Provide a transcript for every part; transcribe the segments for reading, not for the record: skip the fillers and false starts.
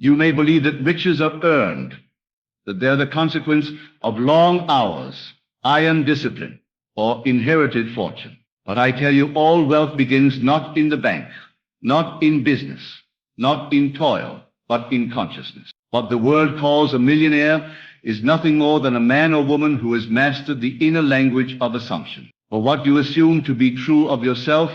You may believe that riches are earned, that they're the consequence of long hours, iron discipline, or inherited fortune. But I tell you, all wealth begins not in the bank, not in business, not in toil, but in consciousness. What the world calls a millionaire is nothing more than a man or woman who has mastered the inner language of assumption. For what you assume to be true of yourself,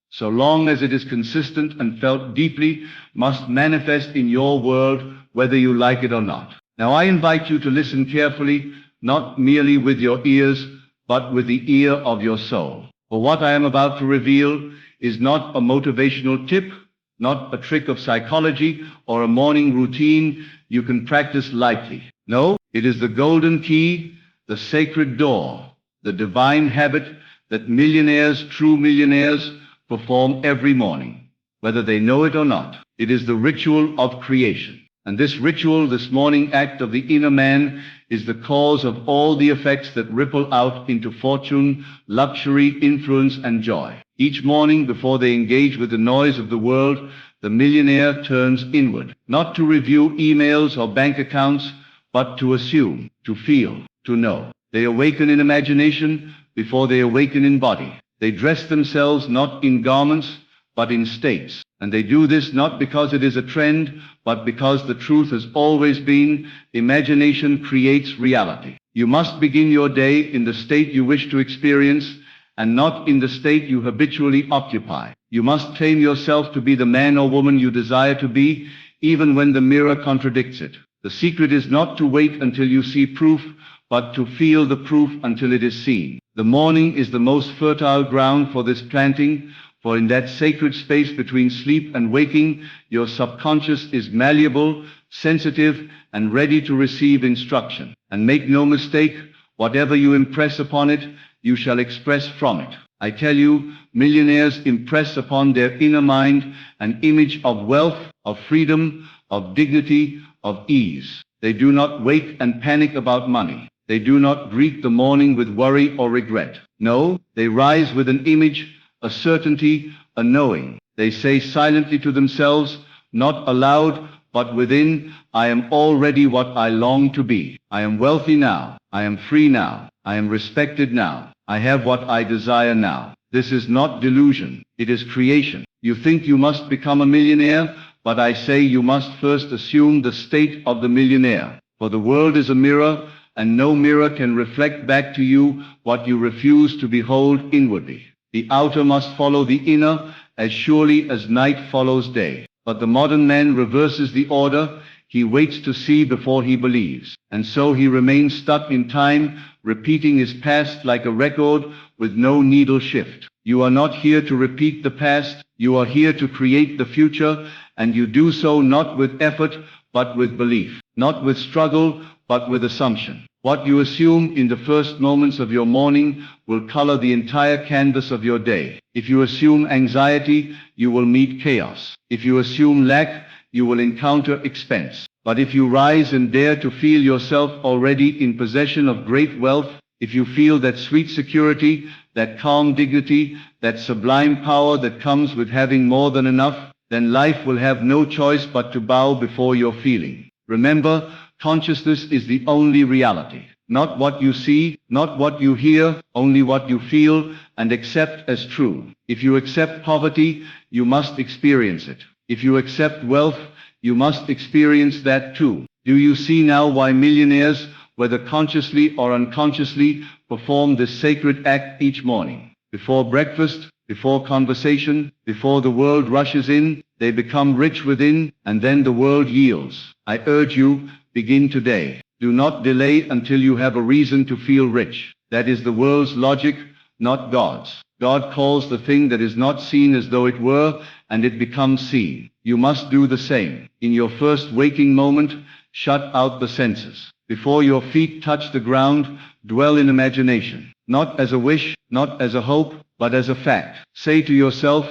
so long as it is consistent and felt deeply, must manifest in your world whether you like it or not. Now I invite you to listen carefully, not merely with your ears, but with the ear of your soul. For what I am about to reveal is not a motivational tip, not a trick of psychology or a morning routine you can practice lightly. No, it is the golden key, the sacred door, the divine habit that millionaires, true millionaires, perform every morning, whether they know it or not. It is the ritual of creation. And this ritual, this morning act of the inner man, is the cause of all the effects that ripple out into fortune, luxury, influence, and joy. Each morning, before they engage with the noise of the world, the millionaire turns inward, not to review emails or bank accounts, but to assume, to feel, to know. They awaken in imagination before they awaken in body. They dress themselves not in garments, but in states. And they do this not because it is a trend, but because the truth has always been, imagination creates reality. You must begin your day in the state you wish to experience, and not in the state you habitually occupy. You must train yourself to be the man or woman you desire to be, even when the mirror contradicts it. The secret is not to wait until you see proof, but to feel the proof until it is seen. The morning is the most fertile ground for this planting, for in that sacred space between sleep and waking, your subconscious is malleable, sensitive, and ready to receive instruction. And make no mistake, whatever you impress upon it, you shall express from it. I tell you, millionaires impress upon their inner mind an image of wealth, of freedom, of dignity, of ease. They do not wait and panic about money. They do not greet the morning with worry or regret. No, they rise with an image, a certainty, a knowing. They say silently to themselves, not aloud, but within, I am already what I long to be. I am wealthy now. I am free now. I am respected now. I have what I desire now. This is not delusion. It is creation. You think you must become a millionaire, but I say you must first assume the state of the millionaire. For the world is a mirror, and no mirror can reflect back to you what you refuse to behold inwardly. The outer must follow the inner as surely as night follows day. But the modern man reverses the order. He waits to see before he believes. And so he remains stuck in time, repeating his past like a record with no needle shift. You are not here to repeat the past. You are here to create the future, and you do so not with effort, but with belief. Not with struggle, but with assumption. What you assume in the first moments of your morning will color the entire canvas of your day. If you assume anxiety, you will meet chaos. If you assume lack, you will encounter expense. But if you rise and dare to feel yourself already in possession of great wealth, if you feel that sweet security, that calm dignity, that sublime power that comes with having more than enough, then life will have no choice but to bow before your feeling. Remember, consciousness is the only reality. Not what you see, not what you hear, only what you feel and accept as true. If you accept poverty, you must experience it. If you accept wealth, you must experience that too. Do you see now why millionaires, whether consciously or unconsciously, perform this sacred act each morning? Before breakfast, before conversation, before the world rushes in, they become rich within, and then the world yields. I urge you, begin today. Do not delay until you have a reason to feel rich. That is the world's logic, not God's. God calls the thing that is not seen as though it were, and it becomes seen. You must do the same. In your first waking moment, shut out the senses. Before your feet touch the ground, dwell in imagination. Not as a wish, not as a hope, but as a fact. Say to yourself,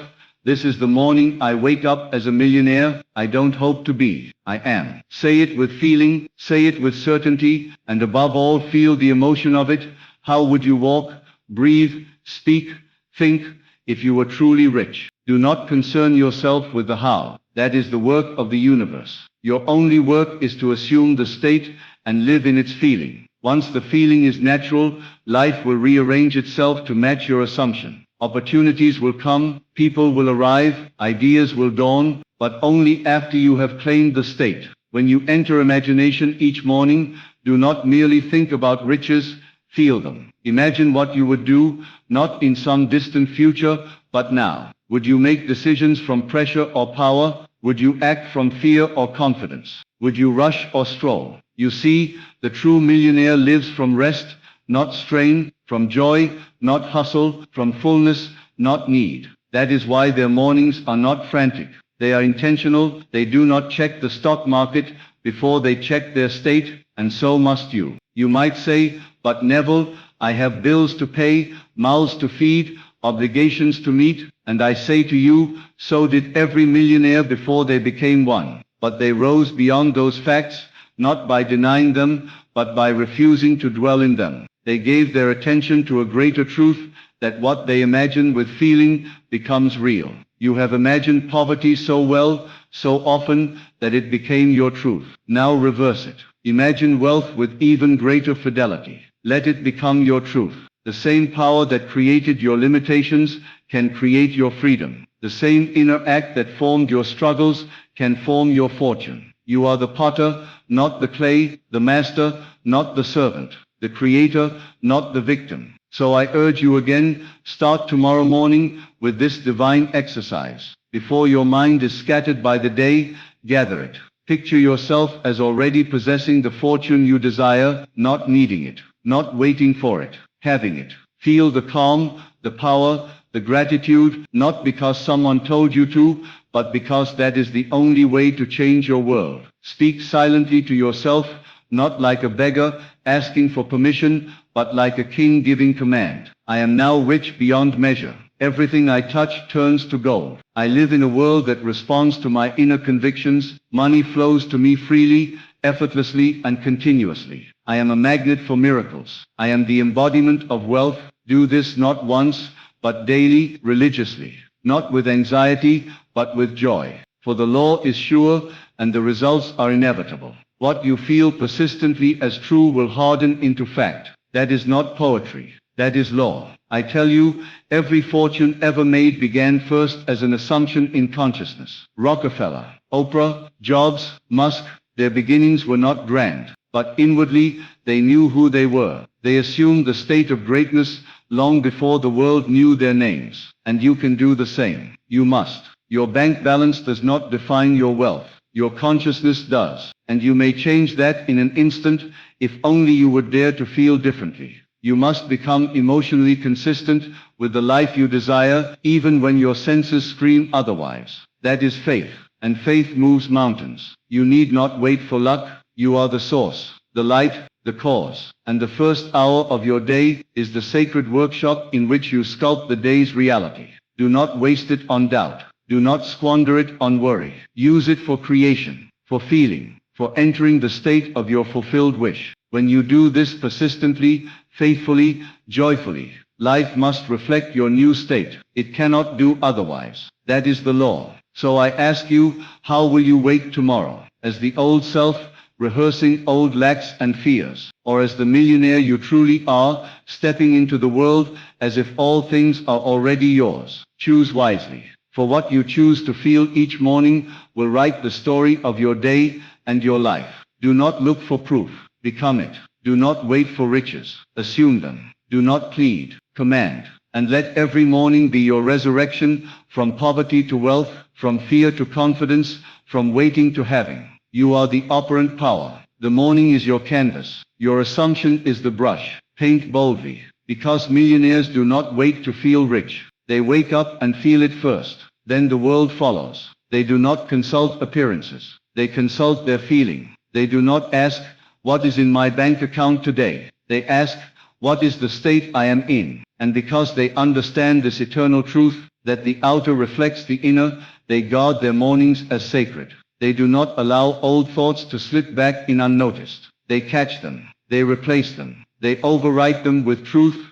this is the morning I wake up as a millionaire. I don't hope to be. I am. Say it with feeling, say it with certainty, and above all feel the emotion of it. How would you walk, breathe, speak, think, if you were truly rich? Do not concern yourself with the how. That is the work of the universe. Your only work is to assume the state and live in its feeling. Once the feeling is natural, life will rearrange itself to match your assumption. Opportunities will come, people will arrive, ideas will dawn, but only after you have claimed the state. When you enter imagination each morning, do not merely think about riches, feel them. Imagine what you would do, not in some distant future, but now. Would you make decisions from pressure or power? Would you act from fear or confidence? Would you rush or stroll? You see, the true millionaire lives from rest, not strain, from joy, not hustle, from fullness, not need. That is why their mornings are not frantic. They are intentional. They do not check the stock market before they check their state, and so must you. You might say, but Neville, I have bills to pay, mouths to feed, obligations to meet, and I say to you, so did every millionaire before they became one. But they rose beyond those facts, not by denying them, but by refusing to dwell in them. They gave their attention to a greater truth, that what they imagine with feeling becomes real. You have imagined poverty so well, so often, that it became your truth. Now reverse it. Imagine wealth with even greater fidelity. Let it become your truth. The same power that created your limitations can create your freedom. The same inner act that formed your struggles can form your fortune. You are the potter, not the clay, the master, not the servant, the creator, not the victim. So I urge you again, start tomorrow morning with this divine exercise. Before your mind is scattered by the day, gather it. Picture yourself as already possessing the fortune you desire, not needing it, not waiting for it, having it. Feel the calm, the power, the gratitude, not because someone told you to, but because that is the only way to change your world. Speak silently to yourself, not like a beggar asking for permission, but like a king giving command. I am now rich beyond measure. Everything I touch turns to gold. I live in a world that responds to my inner convictions. Money flows to me freely, effortlessly, and continuously. I am a magnet for miracles. I am the embodiment of wealth. Do this not once, but daily, religiously. Not with anxiety, but with joy. For the law is sure, and the results are inevitable. What you feel persistently as true will harden into fact. That is not poetry. That is law. I tell you, every fortune ever made began first as an assumption in consciousness. Rockefeller, Oprah, Jobs, Musk, their beginnings were not grand, but inwardly they knew who they were. They assumed the state of greatness long before the world knew their names. And you can do the same. You must. Your bank balance does not define your wealth. Your consciousness does. And you may change that in an instant, if only you would dare to feel differently. You must become emotionally consistent with the life you desire, even when your senses scream otherwise. That is faith, and faith moves mountains. You need not wait for luck. You are the source, the light, the cause. And the first hour of your day is the sacred workshop in which you sculpt the day's reality. Do not waste it on doubt. Do not squander it on worry. Use it for creation, for feeling, for entering the state of your fulfilled wish. When you do this persistently, faithfully, joyfully, life must reflect your new state. It cannot do otherwise. That is the law. So I ask you, how will you wake tomorrow? As the old self, rehearsing old lacks and fears, or as the millionaire you truly are, stepping into the world as if all things are already yours? Choose wisely. For what you choose to feel each morning will write the story of your day and your life. Do not look for proof. Become it. Do not wait for riches. Assume them. Do not plead. Command. And let every morning be your resurrection, from poverty to wealth, from fear to confidence, from waiting to having. You are the operant power. The morning is your canvas. Your assumption is the brush. Paint boldly. Because millionaires do not wait to feel rich. They wake up and feel it first. Then the world follows. They do not consult appearances. They consult their feeling. They do not ask, what is in my bank account today? They ask, what is the state I am in? And because they understand this eternal truth, that the outer reflects the inner, they guard their mornings as sacred. They do not allow old thoughts to slip back in unnoticed. They catch them. They replace them. They overwrite them with truth,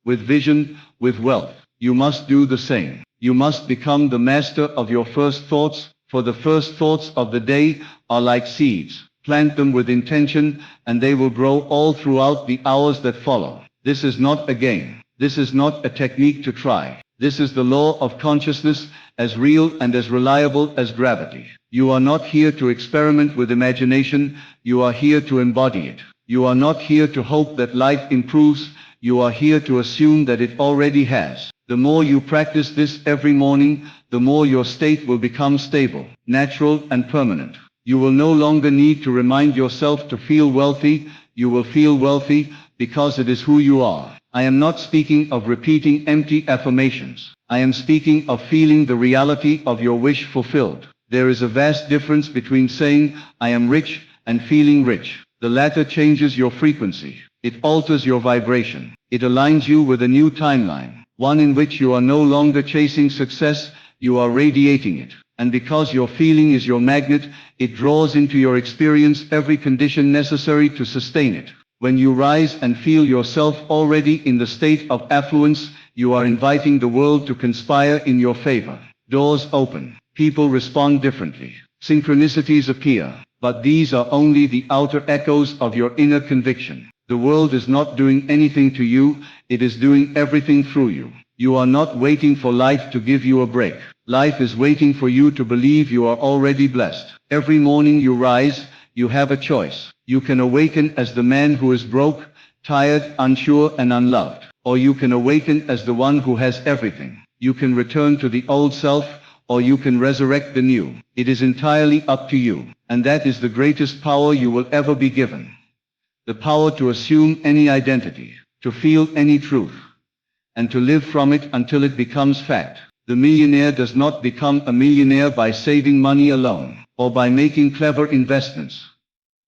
with vision, with wealth. You must do the same. You must become the master of your first thoughts, For the first thoughts of the day are like seeds. Plant them with intention, and they will grow all throughout the hours that follow. This is not a game. This is not a technique to try. This is the law of consciousness, as real and as reliable as gravity. You are not here to experiment with imagination, you are here to embody it. You are not here to hope that life improves, you are here to assume that it already has. The more you practice this every morning, the more your state will become stable, natural and permanent. You will no longer need to remind yourself to feel wealthy, you will feel wealthy because it is who you are. I am not speaking of repeating empty affirmations. I am speaking of feeling the reality of your wish fulfilled. There is a vast difference between saying, I am rich, and feeling rich. The latter changes your frequency. It alters your vibration. It aligns you with a new timeline, one in which you are no longer chasing success, you are radiating it. And because your feeling is your magnet, it draws into your experience every condition necessary to sustain it. When you rise and feel yourself already in the state of affluence, you are inviting the world to conspire in your favor. Doors open. People respond differently. Synchronicities appear. But these are only the outer echoes of your inner conviction. The world is not doing anything to you, it is doing everything through you. You are not waiting for life to give you a break. Life is waiting for you to believe you are already blessed. Every morning you rise, you have a choice. You can awaken as the man who is broke, tired, unsure and unloved. Or you can awaken as the one who has everything. You can return to the old self, or you can resurrect the new. It is entirely up to you. And that is the greatest power you will ever be given. The power to assume any identity, to feel any truth, and to live from it until it becomes fact. The millionaire does not become a millionaire by saving money alone, or by making clever investments,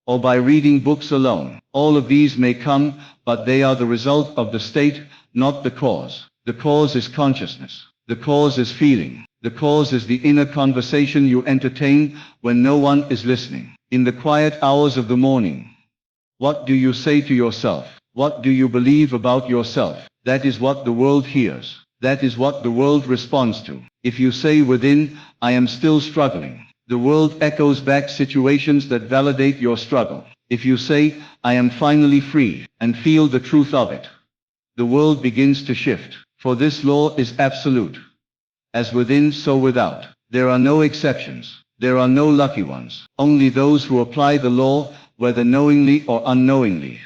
or by reading books alone. All of these may come, but they are the result of the state, not the cause. The cause is consciousness. The cause is feeling. The cause is the inner conversation you entertain when no one is listening. In the quiet hours of the morning, what do you say to yourself? What do you believe about yourself? That is what the world hears. That is what the world responds to. If you say within, I am still struggling, the world echoes back situations that validate your struggle. If you say, I am finally free, and feel the truth of it, the world begins to shift. For this law is absolute. As within, so without. There are no exceptions. There are no lucky ones. Only those who apply the law, whether knowingly or unknowingly.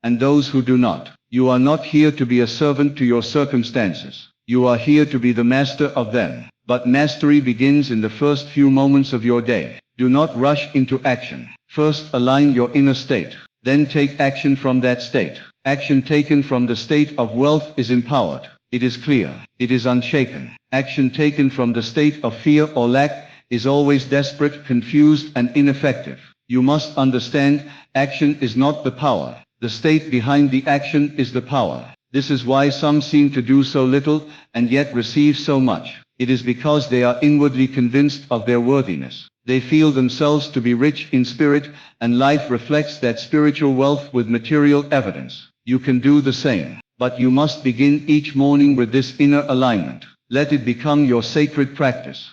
And those who do not. You are not here to be a servant to your circumstances. You are here to be the master of them. But mastery begins in the first few moments of your day. Do not rush into action. First align your inner state. Then take action from that state. Action taken from the state of wealth is empowered. It is clear. It is unshaken. Action taken from the state of fear or lack is always desperate, confused, and ineffective. You must understand, action is not the power. The state behind the action is the power. This is why some seem to do so little, and yet receive so much. It is because they are inwardly convinced of their worthiness. They feel themselves to be rich in spirit, and life reflects that spiritual wealth with material evidence. You can do the same. But you must begin each morning with this inner alignment. Let it become your sacred practice,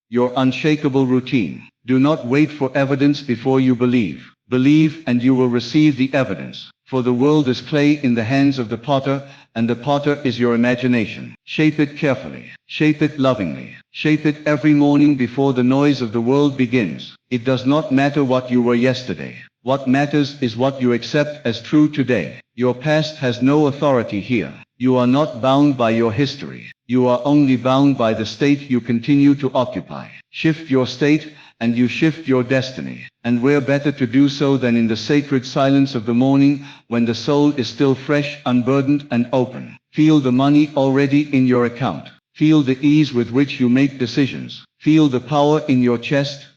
your unshakable routine. Do not wait for evidence before you believe. Believe and you will receive the evidence. For the world is clay in the hands of the potter, and the potter is your imagination. Shape it carefully. Shape it lovingly. Shape it every morning before the noise of the world begins. It does not matter what you were yesterday. What matters is what you accept as true today. Your past has no authority here. You are not bound by your history. You are only bound by the state you continue to occupy. Shift your state, and you shift your destiny. And where better to do so than in the sacred silence of the morning, when the soul is still fresh, unburdened, and open. Feel the money already in your account. Feel the ease with which you make decisions. Feel the power in your chest,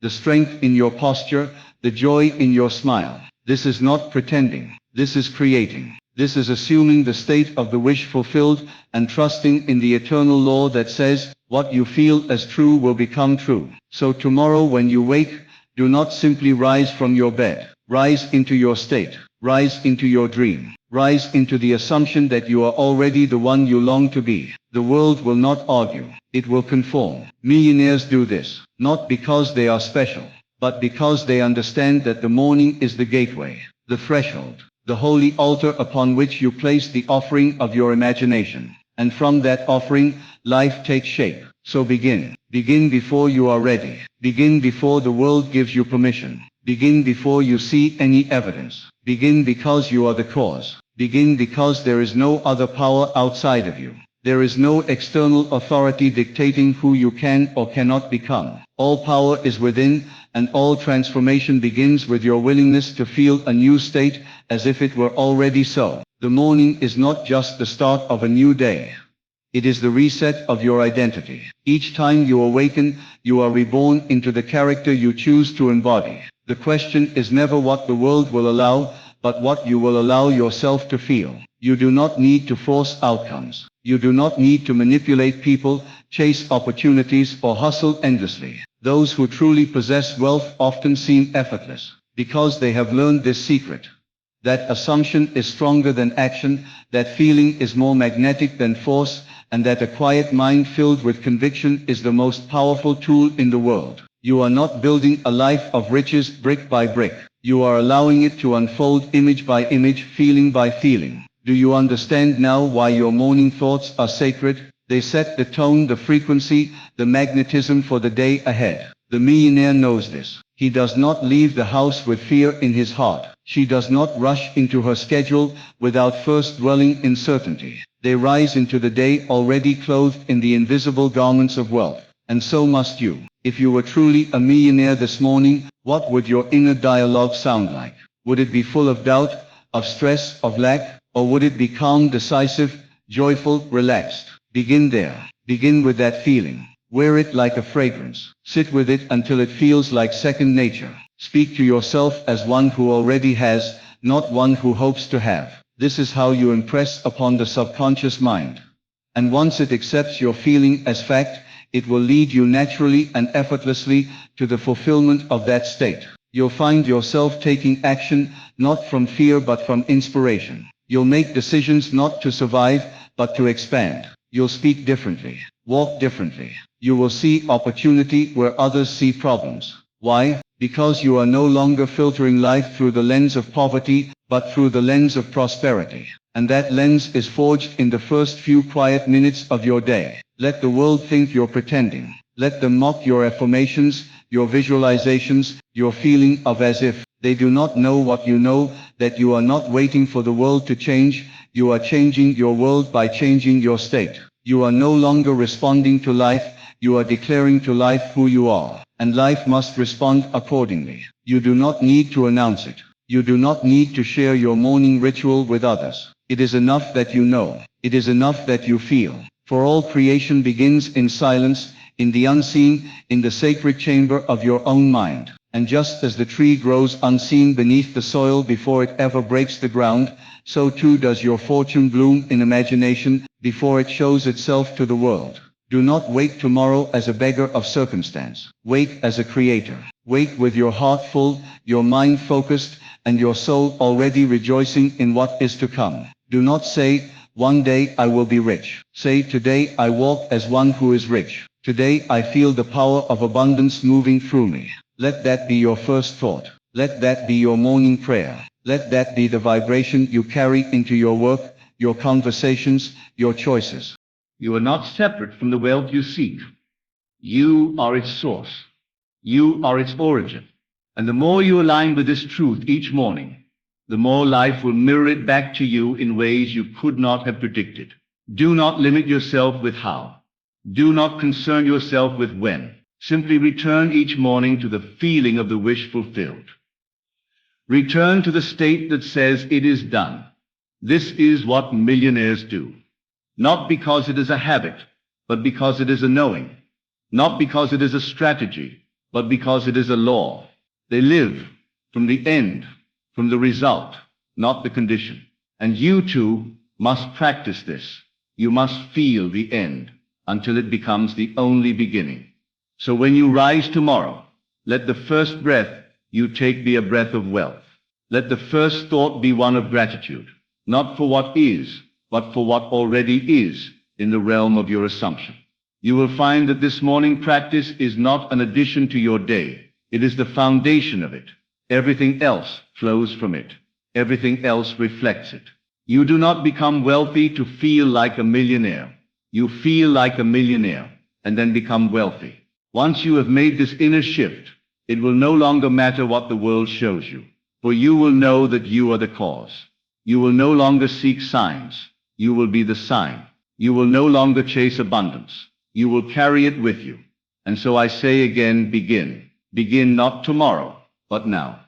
the strength in your posture, the joy in your smile. This is not pretending. This is creating. This is assuming the state of the wish fulfilled and trusting in the eternal law that says, what you feel as true will become true. So tomorrow when you wake, do not simply rise from your bed. Rise into your state. Rise into your dream. Rise into the assumption that you are already the one you long to be. The world will not argue. It will conform. Millionaires do this, not because they are special, but because they understand that the morning is the gateway, the threshold, the holy altar upon which you place the offering of your imagination. And from that offering, life takes shape. So begin. Begin before you are ready. Begin before the world gives you permission. Begin before you see any evidence. Begin because you are the cause. Begin because there is no other power outside of you. There is no external authority dictating who you can or cannot become. All power is within, and all transformation begins with your willingness to feel a new state as if it were already so. The morning is not just the start of a new day. It is the reset of your identity. Each time you awaken, you are reborn into the character you choose to embody. The question is never what the world will allow, but what you will allow yourself to feel. You do not need to force outcomes. You do not need to manipulate people, chase opportunities, or hustle endlessly. Those who truly possess wealth often seem effortless, because they have learned this secret. That assumption is stronger than action, that feeling is more magnetic than force, and that a quiet mind filled with conviction is the most powerful tool in the world. You are not building a life of riches brick by brick. You are allowing it to unfold image by image, feeling by feeling. Do you understand now why your morning thoughts are sacred? They set the tone, the frequency, the magnetism for the day ahead. The millionaire knows this. He does not leave the house with fear in his heart. She does not rush into her schedule without first dwelling in certainty. They rise into the day already clothed in the invisible garments of wealth. And so must you. If you were truly a millionaire this morning, what would your inner dialogue sound like? Would it be full of doubt, of stress, of lack, or would it be calm, decisive, joyful, relaxed? Begin there. Begin with that feeling. Wear it like a fragrance. Sit with it until it feels like second nature. Speak to yourself as one who already has, not one who hopes to have. This is how you impress upon the subconscious mind. And once it accepts your feeling as fact, it will lead you naturally and effortlessly to the fulfillment of that state. You'll find yourself taking action, not from fear but from inspiration. You'll make decisions not to survive, but to expand. You'll speak differently, walk differently. You will see opportunity where others see problems. Why? Because you are no longer filtering life through the lens of poverty, but through the lens of prosperity. And that lens is forged in the first few quiet minutes of your day. Let the world think you're pretending. Let them mock your affirmations, your visualizations, your feeling of as if. They do not know what you know, that you are not waiting for the world to change. You are changing your world by changing your state. You are no longer responding to life, you are declaring to life who you are. And life must respond accordingly. You do not need to announce it. You do not need to share your morning ritual with others. It is enough that you know. It is enough that you feel. For all creation begins in silence, in the unseen, in the sacred chamber of your own mind. And just as the tree grows unseen beneath the soil before it ever breaks the ground, so too does your fortune bloom in imagination before it shows itself to the world. Do not wait tomorrow as a beggar of circumstance. Wait as a creator. Wait with your heart full, your mind focused, and your soul already rejoicing in what is to come. Do not say, one day I will be rich. Say, today I walk as one who is rich. Today I feel the power of abundance moving through me. Let that be your first thought. Let that be your morning prayer. Let that be the vibration you carry into your work, your conversations, your choices. You are not separate from the wealth you seek. You are its source. You are its origin. And the more you align with this truth each morning, the more life will mirror it back to you in ways you could not have predicted. Do not limit yourself with how. Do not concern yourself with when. Simply return each morning to the feeling of the wish fulfilled. Return to the state that says it is done. This is what millionaires do. Not because it is a habit, but because it is a knowing. Not because it is a strategy, but because it is a law. They live from the end, from the result, not the condition. And you too must practice this. You must feel the end until it becomes the only beginning. So when you rise tomorrow, let the first breath you take be a breath of wealth. Let the first thought be one of gratitude. not for what is, but for what already is in the realm of your assumption. You will find that this morning practice is not an addition to your day. It is the foundation of it. Everything else flows from it. Everything else reflects it. You do not become wealthy to feel like a millionaire. You feel like a millionaire and then become wealthy. Once you have made this inner shift, it will no longer matter what the world shows you, for you will know that you are the cause. You will no longer seek signs. You will be the sign. You will no longer chase abundance. You will carry it with you. And so I say again, begin. Begin not tomorrow, but now.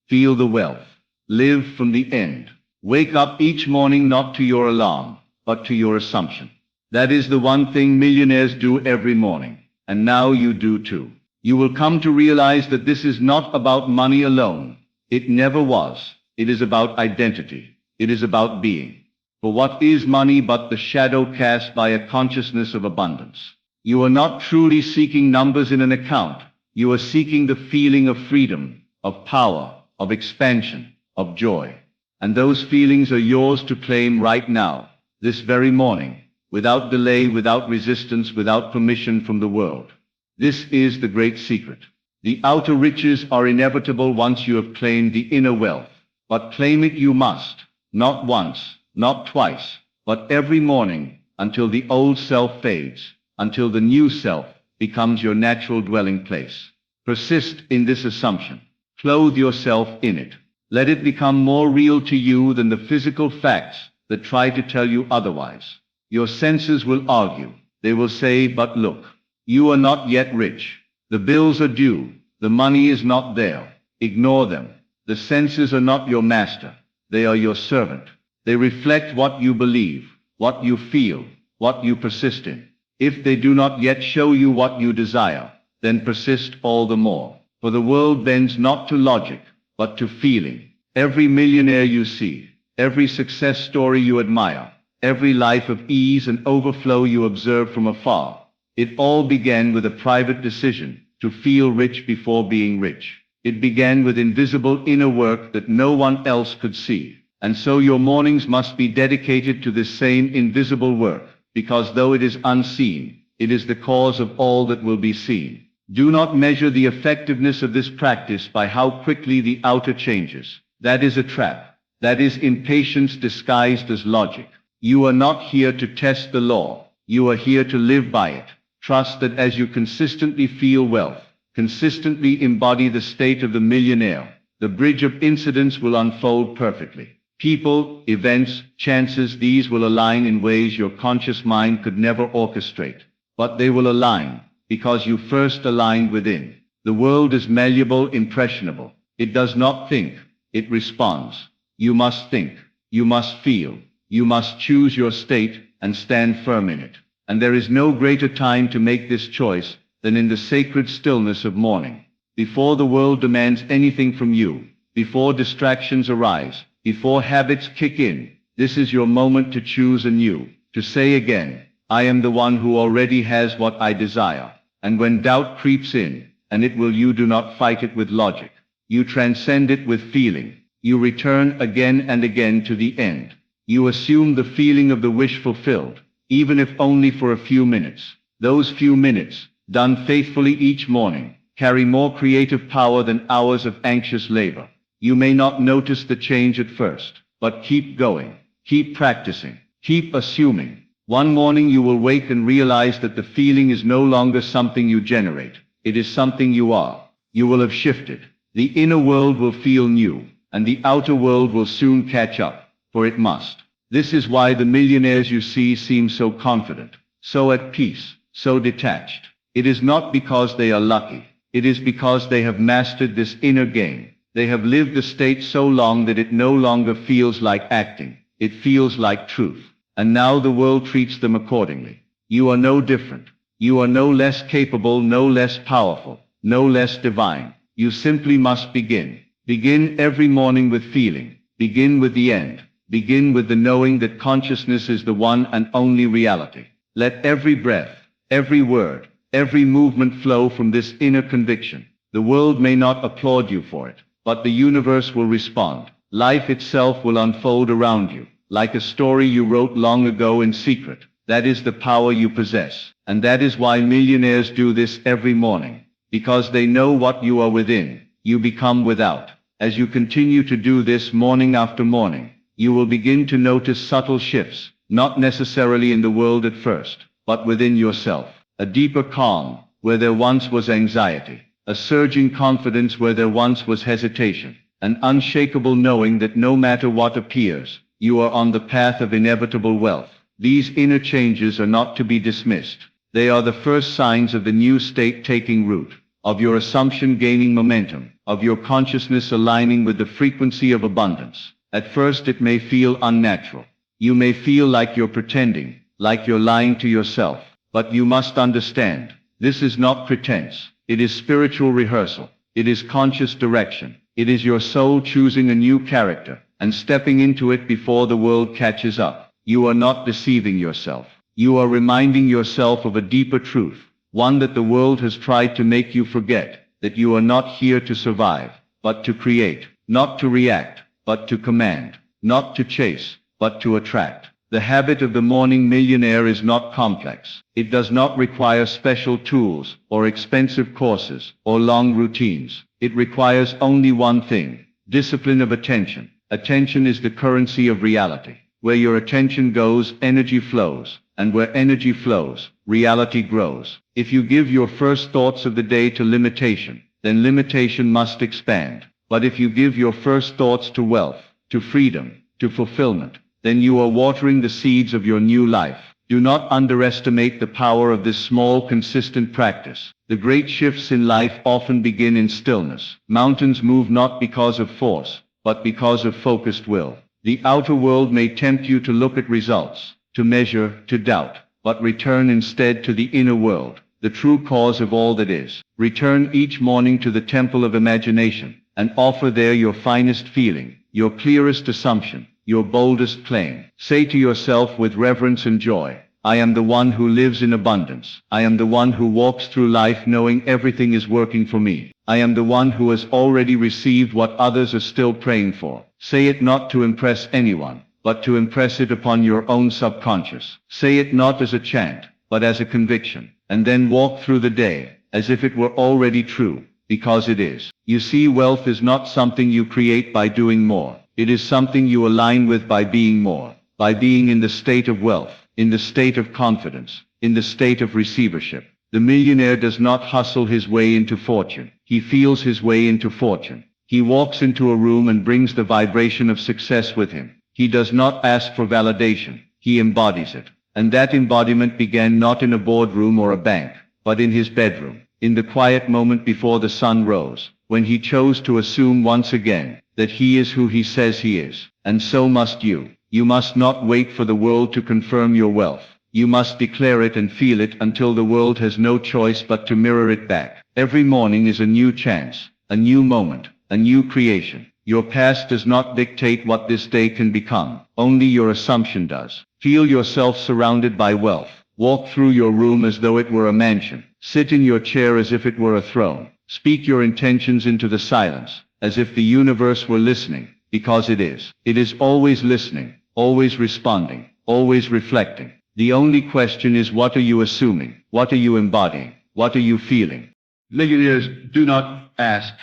Feel the wealth. Live from the end. Wake up each morning not to your alarm, but to your assumption. That is the one thing millionaires do every morning. And now you do too. You will come to realize that this is not about money alone. It never was. It is about identity. It is about being. For what is money but the shadow cast by a consciousness of abundance? You are not truly seeking numbers in an account. You are seeking the feeling of freedom, of power, of expansion, of joy. And those feelings are yours to claim right now, this very morning, without delay, without resistance, without permission from the world. This is the great secret. The outer riches are inevitable once you have claimed the inner wealth. But claim it you must, not once, not twice, but every morning, until the old self fades, until the new self becomes your natural dwelling place. Persist in this assumption. Clothe yourself in it. Let it become more real to you than the physical facts that try to tell you otherwise. Your senses will argue. They will say, but look, you are not yet rich. The bills are due. The money is not there. Ignore them. The senses are not your master. They are your servant. They reflect what you believe, what you feel, what you persist in. If they do not yet show you what you desire, then persist all the more. For the world bends not to logic, but to feeling. Every millionaire you see, every success story you admire, every life of ease and overflow you observe from afar, it all began with a private decision to feel rich before being rich. It began with invisible inner work that no one else could see. And so your mornings must be dedicated to this same invisible work, because though it is unseen, it is the cause of all that will be seen. Do not measure the effectiveness of this practice by how quickly the outer changes. That is a trap. That is impatience disguised as logic. You are not here to test the law. You are here to live by it. Trust that as you consistently feel wealth, consistently embody the state of the millionaire, the bridge of incidents will unfold perfectly. People, events, chances, these will align in ways your conscious mind could never orchestrate. But they will align because you first aligned within. The world is malleable, impressionable. It does not think. It responds. You must think. You must feel. You must choose your state and stand firm in it. And there is no greater time to make this choice than in the sacred stillness of morning. Before the world demands anything from you, before distractions arise, before habits kick in, this is your moment to choose anew, to say again, I am the one who already has what I desire. And when doubt creeps in, and it will, you do not fight it with logic. You transcend it with feeling. You return again and again to the end. You assume the feeling of the wish fulfilled, even if only for a few minutes. Those few minutes, done faithfully each morning, carry more creative power than hours of anxious labor. You may not notice the change at first, but keep going, keep practicing, keep assuming. One morning you will wake and realize that the feeling is no longer something you generate. It is something you are. You will have shifted. The inner world will feel new, and the outer world will soon catch up, for it must. This is why the millionaires you see seem so confident, so at peace, so detached. It is not because they are lucky. It is because they have mastered this inner game. They have lived the state so long that it no longer feels like acting. It feels like truth. And now the world treats them accordingly. You are no different. You are no less capable, no less powerful, no less divine. You simply must begin. Begin every morning with feeling. Begin with the end. Begin with the knowing that consciousness is the one and only reality. Let every breath, every word, every movement flow from this inner conviction. The world may not applaud you for it, but the universe will respond. Life itself will unfold around you. like a story you wrote long ago in secret. That is the power you possess. And that is why millionaires do this every morning. Because they know what you are within, you become without. As you continue to do this morning after morning, you will begin to notice subtle shifts, not necessarily in the world at first, but within yourself. A deeper calm, where there once was anxiety. A surging confidence where there once was hesitation. An unshakable knowing that no matter what appears, you are on the path of inevitable wealth. These inner changes are not to be dismissed. They are the first signs of the new state taking root, of your assumption gaining momentum, of your consciousness aligning with the frequency of abundance. At first it may feel unnatural. You may feel like you're pretending, like you're lying to yourself. But you must understand, this is not pretense. It is spiritual rehearsal. It is conscious direction. It is your soul choosing a new character and stepping into it before the world catches up. You are not deceiving yourself. You are reminding yourself of a deeper truth, one that the world has tried to make you forget, that you are not here to survive, but to create, not to react, but to command, not to chase, but to attract. The habit of the morning millionaire is not complex. It does not require special tools, or expensive courses, or long routines. It requires only one thing: discipline of attention. Attention is the currency of reality. Where your attention goes, energy flows. And where energy flows, reality grows. If you give your first thoughts of the day to limitation, then limitation must expand. But if you give your first thoughts to wealth, to freedom, to fulfillment, then you are watering the seeds of your new life. Do not underestimate the power of this small, consistent practice. The great shifts in life often begin in stillness. Mountains move not because of force, but because of focused will. The outer world may tempt you to look at results, to measure, to doubt, but return instead to the inner world, the true cause of all that is. Return each morning to the temple of imagination, and offer there your finest feeling, your clearest assumption, your boldest claim. Say to yourself with reverence and joy, I am the one who lives in abundance. I am the one who walks through life knowing everything is working for me. I am the one who has already received what others are still praying for. Say it not to impress anyone, but to impress it upon your own subconscious. Say it not as a chant, but as a conviction. And then walk through the day, as if it were already true, because it is. You see, wealth is not something you create by doing more. It is something you align with by being more, by being in the state of wealth, in the state of confidence, in the state of receivership. The millionaire does not hustle his way into fortune. He feels his way into fortune. He walks into a room and brings the vibration of success with him. He does not ask for validation. He embodies it. And that embodiment began not in a boardroom or a bank, but in his bedroom, in the quiet moment before the sun rose, when he chose to assume once again that he is who he says he is. And so must you. You must not wait for the world to confirm your wealth. You must declare it and feel it until the world has no choice but to mirror it back. Every morning is a new chance, a new moment, a new creation. Your past does not dictate what this day can become. Only your assumption does. Feel yourself surrounded by wealth. Walk through your room as though it were a mansion. Sit in your chair as if it were a throne. Speak your intentions into the silence, as if the universe were listening, because it is. It is always listening, always responding, always reflecting. The only question is, what are you assuming? What are you embodying? What are you feeling? Millionaires do not ask,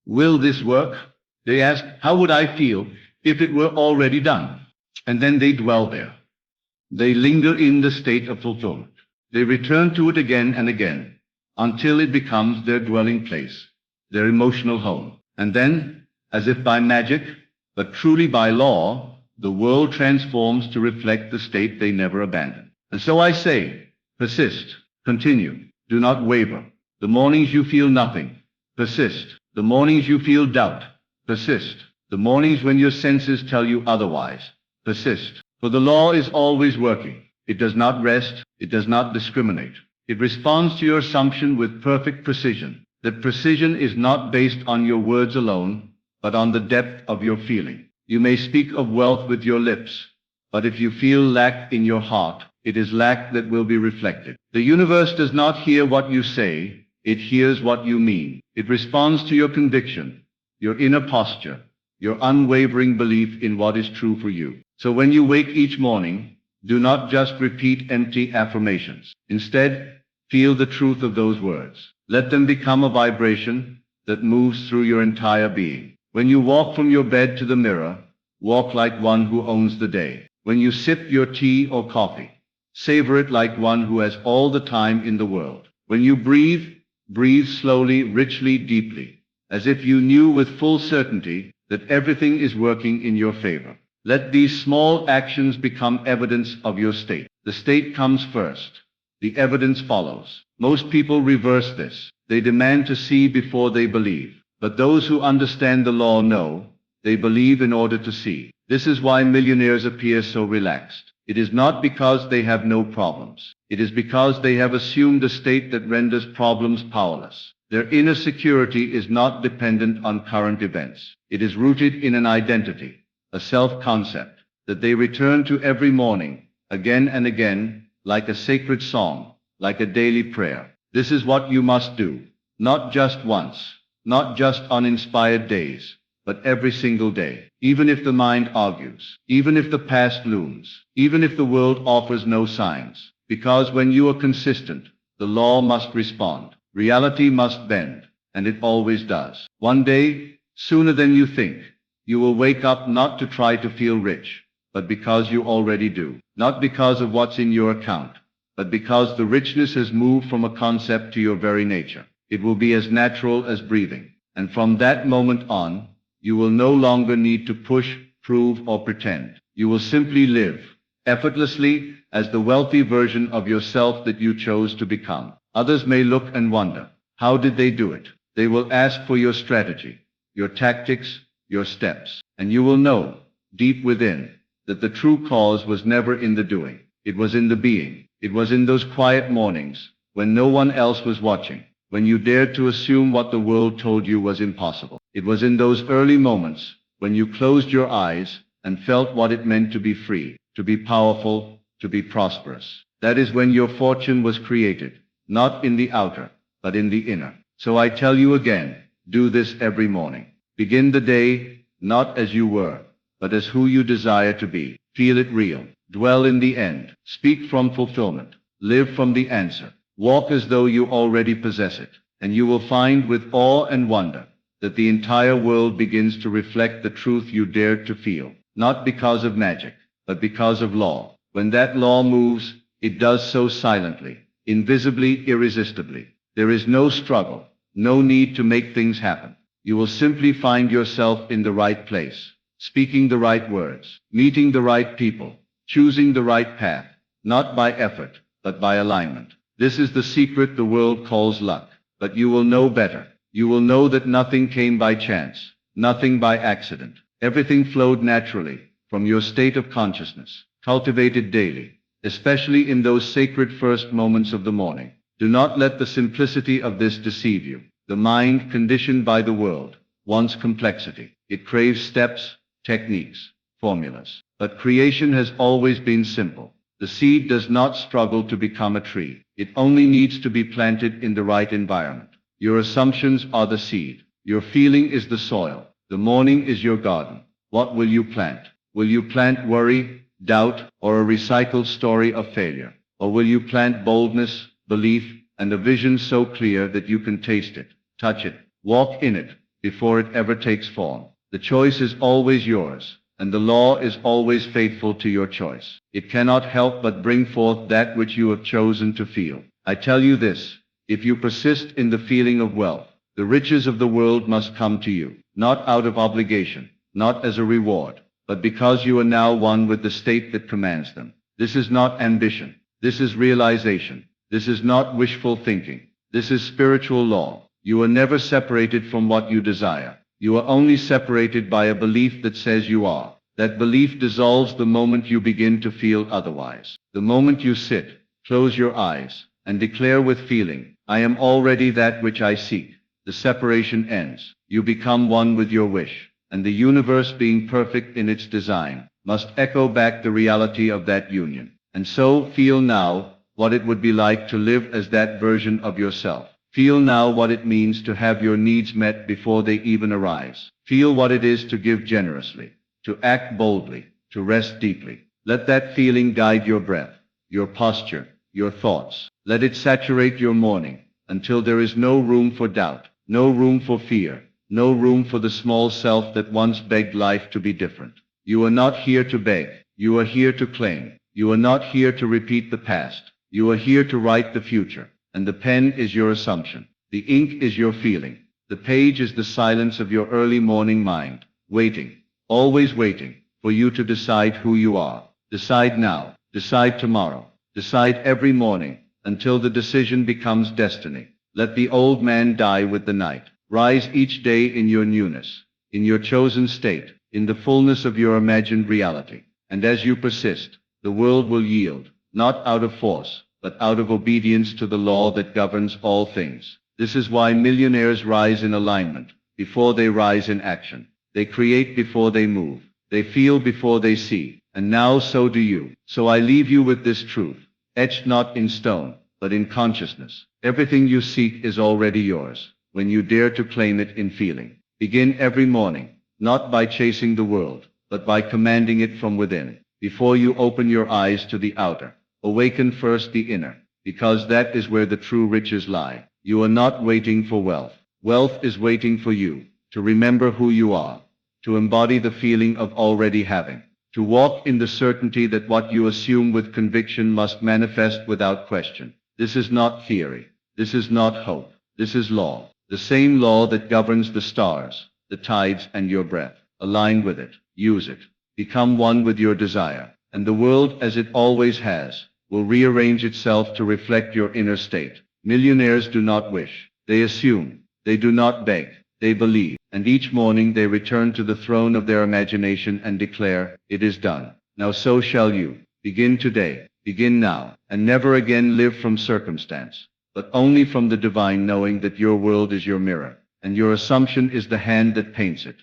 will this work? They ask, how would I feel if it were already done? And then they dwell there. They linger in the state of fulfillment. They return to it again and again, until it becomes their dwelling place, their emotional home. And then, as if by magic, but truly by law, the world transforms to reflect the state they never abandoned. And so I say, persist, continue, do not waver. The mornings you feel nothing, persist. The mornings you feel doubt, persist. The mornings when your senses tell you otherwise, persist. For the law is always working. It does not rest, it does not discriminate. It responds to your assumption with perfect precision. That precision is not based on your words alone, but on the depth of your feeling. You may speak of wealth with your lips, but if you feel lack in your heart, it is lack that will be reflected. The universe does not hear what you say, it hears what you mean. It responds to your conviction, your inner posture, your unwavering belief in what is true for you. So when you wake each morning, do not just repeat empty affirmations. Instead, feel the truth of those words. Let them become a vibration that moves through your entire being. When you walk from your bed to the mirror, walk like one who owns the day. When you sip your tea or coffee, savor it like one who has all the time in the world. When you breathe, breathe slowly, richly, deeply, as if you knew with full certainty that everything is working in your favor. Let these small actions become evidence of your state. The state comes first. The evidence follows. Most people reverse this. They demand to see before they believe. But those who understand the law know they believe in order to see. This is why millionaires appear so relaxed. It is not because they have no problems. It is because they have assumed a state that renders problems powerless. Their inner security is not dependent on current events. It is rooted in an identity, a self-concept, that they return to every morning, again and again, like a sacred song, like a daily prayer. This is what you must do, not just once, not just on inspired days, but every single day. Even if the mind argues, even if the past looms, even if the world offers no signs. Because when you are consistent, the law must respond. Reality must bend, and it always does. One day, sooner than you think, you will wake up not to try to feel rich, but because you already do. Not because of what's in your account, but because the richness has moved from a concept to your very nature. It will be as natural as breathing. And from that moment on, you will no longer need to push, prove, or pretend. You will simply live, effortlessly, as the wealthy version of yourself that you chose to become. Others may look and wonder, how did they do it? They will ask for your strategy, your tactics, your steps. And you will know, deep within, that the true cause was never in the doing. It was in the being. It was in those quiet mornings, when no one else was watching, when you dared to assume what the world told you was impossible. It was in those early moments, when you closed your eyes and felt what it meant to be free, to be powerful, to be prosperous. That is when your fortune was created, not in the outer, but in the inner. So I tell you again, do this every morning. Begin the day, not as you were, but as who you desire to be. Feel it real. Dwell in the end. Speak from fulfillment. Live from the answer. Walk as though you already possess it. And you will find with awe and wonder that the entire world begins to reflect the truth you dared to feel. Not because of magic, but because of law. When that law moves, it does so silently, invisibly, irresistibly. There is no struggle, no need to make things happen. You will simply find yourself in the right place, speaking the right words, meeting the right people, choosing the right path, not by effort, but by alignment. This is the secret the world calls luck. But you will know better. You will know that nothing came by chance, nothing by accident. Everything flowed naturally from your state of consciousness, cultivated daily, especially in those sacred first moments of the morning. Do not let the simplicity of this deceive you. The mind, conditioned by the world, wants complexity. It craves steps, techniques, formulas. But creation has always been simple. The seed does not struggle to become a tree. It only needs to be planted in the right environment. Your assumptions are the seed. Your feeling is the soil. The morning is your garden. What will you plant? Will you plant worry, doubt, or a recycled story of failure? Or will you plant boldness, belief, and a vision so clear that you can taste it, touch it, walk in it, before it ever takes form? The choice is always yours, and the law is always faithful to your choice. It cannot help but bring forth that which you have chosen to feel. I tell you this, if you persist in the feeling of wealth, the riches of the world must come to you, not out of obligation, not as a reward, but because you are now one with the state that commands them. This is not ambition. This is realization. This is not wishful thinking. This is spiritual law. You are never separated from what you desire. You are only separated by a belief that says you are. That belief dissolves the moment you begin to feel otherwise. The moment you sit, close your eyes, and declare with feeling, I am already that which I seek. The separation ends. You become one with your wish, and the universe, being perfect in its design, must echo back the reality of that union. And so, feel now what it would be like to live as that version of yourself. Feel now what it means to have your needs met before they even arise. Feel what it is to give generously, to act boldly, to rest deeply. Let that feeling guide your breath, your posture, your thoughts. Let it saturate your morning until there is no room for doubt, no room for fear, no room for the small self that once begged life to be different. You are not here to beg. You are here to claim. You are not here to repeat the past. You are here to write the future. And the pen is your assumption. The ink is your feeling. The page is the silence of your early morning mind, waiting, always waiting, for you to decide who you are. Decide now. Decide tomorrow. Decide every morning, until the decision becomes destiny. Let the old man die with the night. Rise each day in your newness, in your chosen state, in the fullness of your imagined reality. And as you persist, the world will yield, not out of force, but out of obedience to the law that governs all things. This is why millionaires rise in alignment, before they rise in action. They create before they move. They feel before they see. And now so do you. So I leave you with this truth, etched not in stone, but in consciousness. Everything you seek is already yours, when you dare to claim it in feeling. Begin every morning, not by chasing the world, but by commanding it from within. Before you open your eyes to the outer, awaken first the inner, because that is where the true riches lie. You are not waiting for wealth. Wealth is waiting for you, to remember who you are, to embody the feeling of already having, to walk in the certainty that what you assume with conviction must manifest without question. This is not theory. This is not hope. This is law. The same law that governs the stars, the tides, and your breath. Align with it. Use it. Become one with your desire. And the world, as it always has, will rearrange itself to reflect your inner state. Millionaires do not wish. They assume. They do not beg. They believe. And each morning they return to the throne of their imagination and declare, "It is done. Now so shall you." Begin today. Begin now. And never again live from circumstance, but only from the divine, knowing that your world is your mirror, and your assumption is the hand that paints it.